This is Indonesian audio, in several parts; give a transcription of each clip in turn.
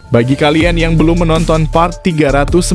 Bagi kalian yang belum menonton part 319,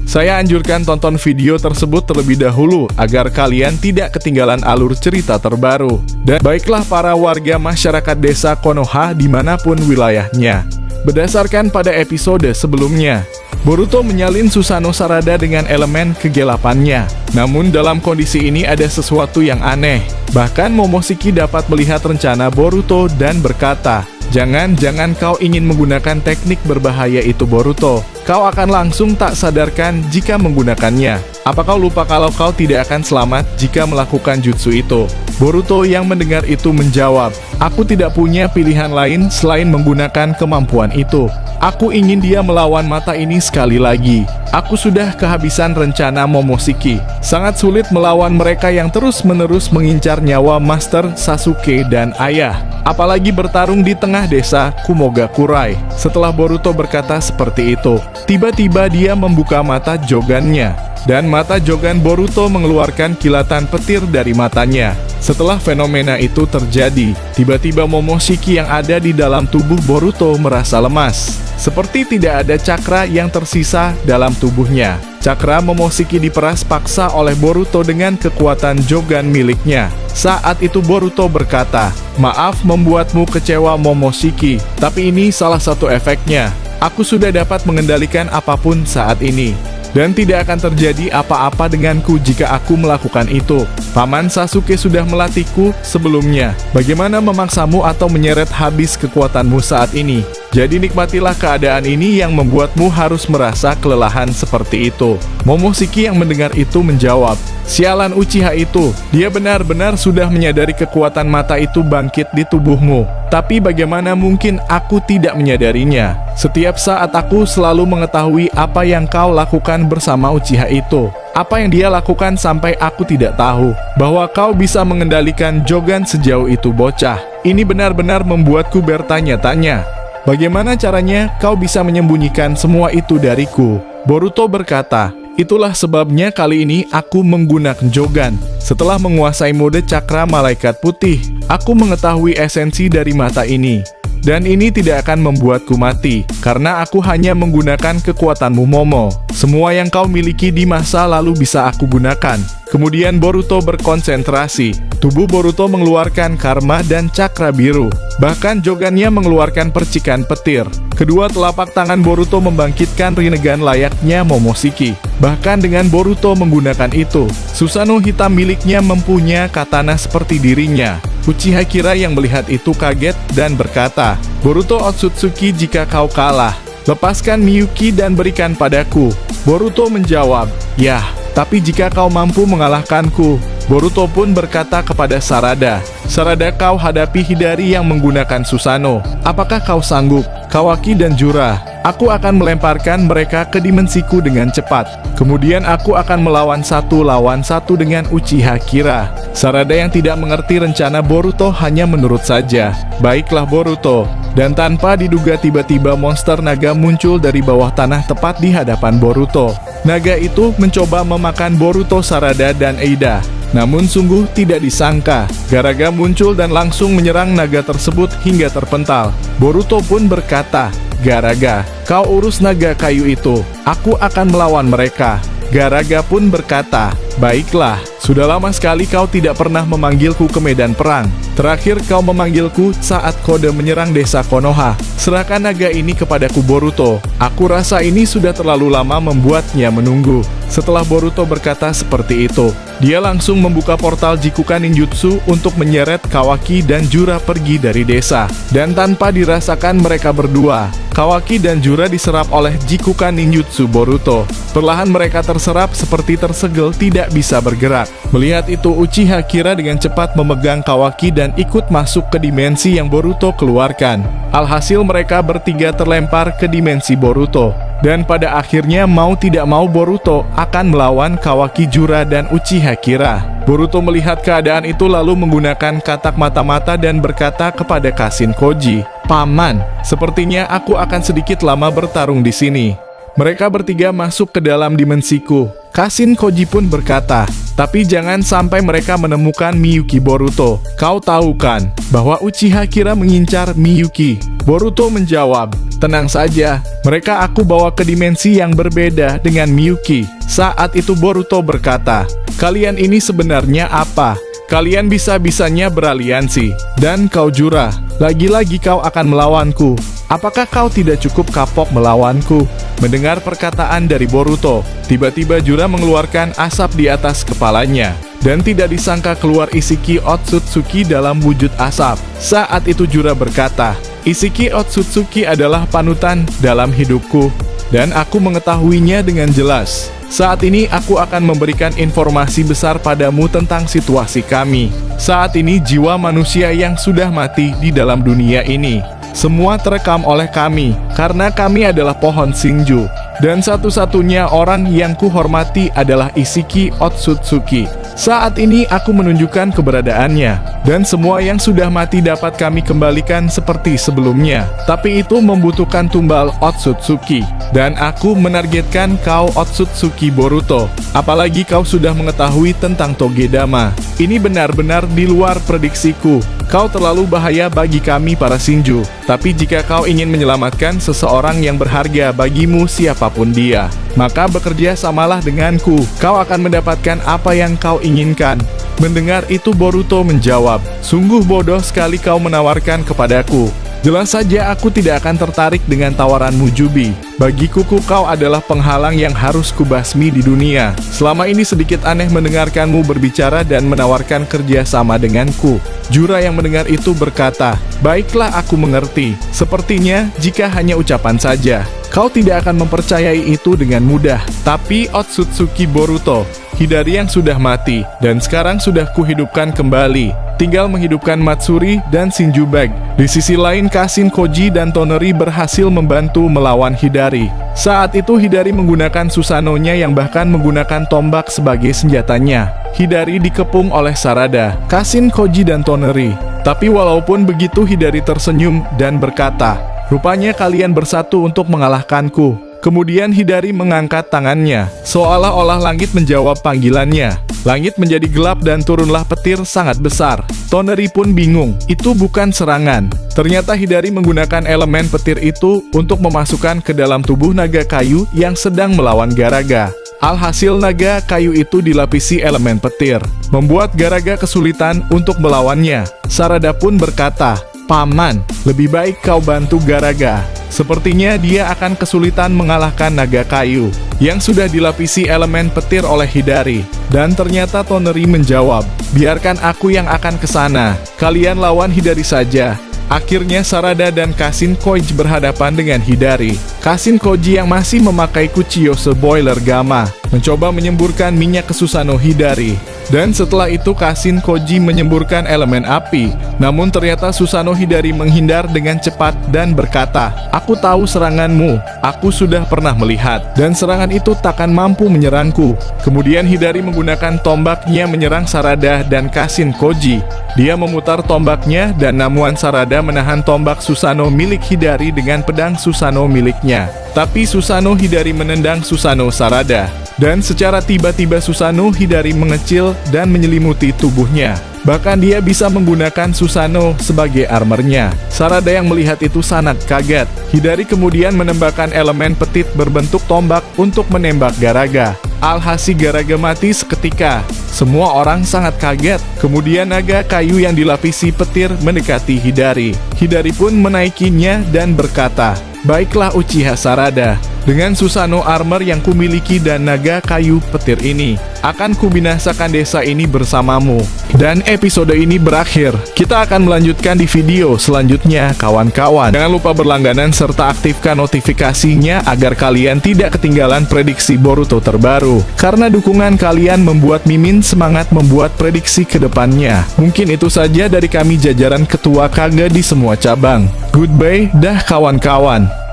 saya anjurkan tonton video tersebut terlebih dahulu agar kalian tidak ketinggalan alur cerita terbaru. Dan baiklah para warga masyarakat desa Konoha dimanapun wilayahnya. Berdasarkan pada episode sebelumnya, Boruto menyalin Susanoo Sarada dengan elemen kegelapannya. Namun dalam kondisi ini ada sesuatu yang aneh. Bahkan Momoshiki dapat melihat rencana Boruto dan berkata, "Jangan-jangan kau ingin menggunakan teknik berbahaya itu Boruto. Kau akan langsung tak sadarkan jika menggunakannya. Apa kau lupa kalau kau tidak akan selamat jika melakukan jutsu itu?" Boruto yang mendengar itu menjawab, "Aku tidak punya pilihan lain selain menggunakan kemampuan itu. Aku ingin dia melawan mata ini sekali lagi. Aku sudah kehabisan rencana Momoshiki. Sangat sulit melawan mereka yang terus-menerus mengincar nyawa Master Sasuke dan ayah. Apalagi bertarung di tengah desa Kumogakurai." Setelah Boruto berkata seperti itu, tiba-tiba dia membuka mata jogannya. Dan mata jogan Boruto mengeluarkan kilatan petir dari matanya. Setelah fenomena itu terjadi, tiba-tiba Momoshiki yang ada di dalam tubuh Boruto merasa lemas. Seperti tidak ada cakra yang tersisa dalam tubuhnya. Cakra Momoshiki diperas paksa oleh Boruto dengan kekuatan jogan miliknya. Saat itu Boruto berkata, "Maaf membuatmu kecewa Momoshiki, tapi ini salah satu efeknya. Aku sudah dapat mengendalikan apapun saat ini. Dan tidak akan terjadi apa-apa denganku jika aku melakukan itu. Paman Sasuke sudah melatihku sebelumnya. Bagaimana memaksamu atau menyeret habis kekuatanmu saat ini? Jadi nikmatilah keadaan ini yang membuatmu harus merasa kelelahan seperti itu." Momoshiki yang mendengar itu menjawab, "Sialan Uchiha itu, dia benar-benar sudah menyadari kekuatan mata itu bangkit di tubuhmu. Tapi bagaimana mungkin aku tidak menyadarinya? Setiap saat aku selalu mengetahui apa yang kau lakukan bersama Uchiha itu. Apa yang dia lakukan sampai aku tidak tahu bahwa kau bisa mengendalikan jogan sejauh itu bocah. Ini benar-benar membuatku bertanya-tanya. Bagaimana caranya kau bisa menyembunyikan semua itu dariku?" Boruto berkata, "Itulah sebabnya kali ini aku menggunakan jogan. Setelah menguasai mode cakra malaikat putih, aku mengetahui esensi dari mata ini. Dan ini tidak akan membuatku mati, karena aku hanya menggunakan kekuatanmu Momo. Semua yang kau miliki di masa lalu bisa aku gunakan." Kemudian Boruto berkonsentrasi. Tubuh Boruto mengeluarkan karma dan cakra biru. Bahkan jogannya mengeluarkan percikan petir. Kedua telapak tangan Boruto membangkitkan Rinnegan layaknya Momoshiki. Bahkan dengan Boruto menggunakan itu, Susanoo hitam miliknya mempunyai katana seperti dirinya. Uchiha Kira yang melihat itu kaget dan berkata, "Boruto Otsutsuki, jika kau kalah, lepaskan Miyuki dan berikan padaku." Boruto menjawab, "Yah, tapi jika kau mampu mengalahkanku." Boruto pun berkata kepada Sarada, "Sarada, kau hadapi Hidari yang menggunakan Susanoo. Apakah kau sanggup?" "Kawaki dan Jura, aku akan melemparkan mereka ke dimensiku dengan cepat. Kemudian aku akan melawan satu lawan satu dengan Uchiha Kira." Sarada yang tidak mengerti rencana Boruto hanya menurut saja. "Baiklah Boruto." Dan tanpa diduga tiba-tiba monster naga muncul dari bawah tanah tepat di hadapan Boruto. Naga itu mencoba memakan Boruto, Sarada, dan Eida. Namun sungguh tidak disangka, Garaga muncul dan langsung menyerang naga tersebut hingga terpental. Boruto pun berkata, "Garaga, kau urus naga kayu itu, aku akan melawan mereka." Garaga pun berkata, "Baiklah, sudah lama sekali kau tidak pernah memanggilku ke medan perang. Terakhir kau memanggilku saat kode menyerang desa Konoha. Serahkan naga ini kepadaku Boruto. Aku rasa ini sudah terlalu lama membuatnya menunggu." Setelah Boruto berkata seperti itu, dia langsung membuka portal Jikuka Ninjutsu untuk menyeret Kawaki dan Jura pergi dari desa. Dan tanpa dirasakan mereka berdua, Kawaki dan Jura diserap oleh Jikuka Ninjutsu Boruto. Perlahan mereka terserap seperti tersegel tidak bisa bergerak. Melihat itu, Uchiha Kira dengan cepat memegang Kawaki dan ikut masuk ke dimensi yang Boruto keluarkan. Alhasil mereka bertiga terlempar ke dimensi Boruto. Dan pada akhirnya mau tidak mau Boruto akan melawan Kawaki, Jura, dan Uchiha Kira. Boruto melihat keadaan itu lalu menggunakan katak mata-mata dan berkata kepada Kashin Koji, "Paman, sepertinya aku akan sedikit lama bertarung di sini." Mereka bertiga masuk ke dalam dimensiku. Kashin Koji pun berkata, tapi jangan sampai mereka menemukan Miyuki Boruto. Kau tahu kan, bahwa Uchiha Kira mengincar Miyuki. Boruto menjawab, tenang saja, mereka aku bawa ke dimensi yang berbeda dengan Miyuki. Saat itu Boruto berkata, kalian ini sebenarnya apa? Kalian bisa-bisanya beraliansi. Dan kau Jura, lagi-lagi kau akan melawanku. Apakah kau tidak cukup kapok melawanku? Mendengar perkataan dari Boruto, tiba-tiba Jura mengeluarkan asap di atas kepalanya. Dan tidak disangka keluar Isiki Otsutsuki dalam wujud asap. Saat itu Jura berkata, Isiki Otsutsuki adalah panutan dalam hidupku. Dan aku mengetahuinya dengan jelas. Saat ini aku akan memberikan informasi besar padamu tentang situasi kami. Saat ini jiwa manusia yang sudah mati di dalam dunia ini, semua terekam oleh kami, karena kami adalah pohon Shinju. Dan satu-satunya orang yang kuhormati adalah Isiki Otsutsuki. Saat ini aku menunjukkan keberadaannya, dan semua yang sudah mati dapat kami kembalikan seperti sebelumnya. Tapi itu membutuhkan tumbal Otsutsuki, dan aku menargetkan kau Otsutsuki Boruto. Apalagi kau sudah mengetahui tentang Togedama. Ini benar-benar di luar prediksiku. Kau terlalu bahaya bagi kami para Shinju. Tapi jika kau ingin menyelamatkan seseorang yang berharga bagimu siapapun dia, maka bekerja samalah denganku. Kau akan mendapatkan apa yang kau inginkan. Mendengar itu Boruto menjawab, sungguh bodoh sekali kau menawarkan kepadaku. Jelas saja aku tidak akan tertarik dengan tawaranmu Jubi. Bagiku kau adalah penghalang yang harus kubasmi di dunia. Selama ini sedikit aneh mendengarkanmu berbicara dan menawarkan kerja sama denganku. Jura yang mendengar itu berkata, baiklah aku mengerti. Sepertinya jika hanya ucapan saja, kau tidak akan mempercayai itu dengan mudah. Tapi Otsutsuki Boruto, Hidari yang sudah mati, dan sekarang sudah kuhidupkan kembali. Tinggal menghidupkan Matsuri dan Shinju Bag. Di sisi lain Kashin Koji dan Toneri berhasil membantu melawan Hidari. Saat itu Hidari menggunakan Susanoo-nya yang bahkan menggunakan tombak sebagai senjatanya. Hidari dikepung oleh Sarada, Kashin Koji dan Toneri. Tapi walaupun begitu Hidari tersenyum dan berkata, rupanya kalian bersatu untuk mengalahkanku. Kemudian Hidari mengangkat tangannya, seolah-olah langit menjawab panggilannya. Langit menjadi gelap dan turunlah petir sangat besar. Toneri pun bingung, itu bukan serangan. Ternyata Hidari menggunakan elemen petir itu untuk memasukkan ke dalam tubuh naga kayu yang sedang melawan Garaga. Alhasil naga kayu itu dilapisi elemen petir, membuat Garaga kesulitan untuk melawannya. Sarada pun berkata, Paman, lebih baik kau bantu Garaga. Sepertinya dia akan kesulitan mengalahkan naga kayu yang sudah dilapisi elemen petir oleh Hidari. Dan ternyata Toneri menjawab, biarkan aku yang akan ke sana. Kalian lawan Hidari saja. Akhirnya Sarada dan Kashin Koji berhadapan dengan Hidari. Kashin Koji yang masih memakai Kuchiyose Boiler Gamma mencoba menyemburkan minyak ke Susanoo Hidari. Dan setelah itu Kashin Koji menyemburkan elemen api. Namun ternyata Susanoo Hidari menghindar dengan cepat dan berkata, aku tahu seranganmu, aku sudah pernah melihat. Dan serangan itu takkan mampu menyerangku. Kemudian Hidari menggunakan tombaknya menyerang Sarada dan Kashin Koji. Dia memutar tombaknya dan namuan Sarada menahan tombak Susanoo milik Hidari dengan pedang Susanoo miliknya. Tapi Susanoo Hidari menendang Susanoo Sarada. Dan secara tiba-tiba Susanoo Hidari mengecil dan menyelimuti tubuhnya. Bahkan dia bisa menggunakan Susanoo sebagai armornya. Sarada yang melihat itu sangat kaget. Hidari kemudian menembakkan elemen petir berbentuk tombak untuk menembak Garaga. Alhasil Garaga mati seketika. Semua orang sangat kaget. Kemudian naga kayu yang dilapisi petir mendekati Hidari. Hidari pun menaikinya dan berkata, baiklah Uchiha Sarada, dengan Susanoo armor yang kumiliki dan naga kayu petir ini, akan kubinasakan desa ini bersamamu. Dan episode ini berakhir. Kita akan melanjutkan di video selanjutnya kawan-kawan. Jangan lupa berlangganan serta aktifkan notifikasinya agar kalian tidak ketinggalan prediksi Boruto terbaru. Karena dukungan kalian membuat Mimin semangat membuat prediksi ke depannya. Mungkin itu saja dari kami jajaran ketua Kage di semua cabang. Goodbye dah kawan-kawan.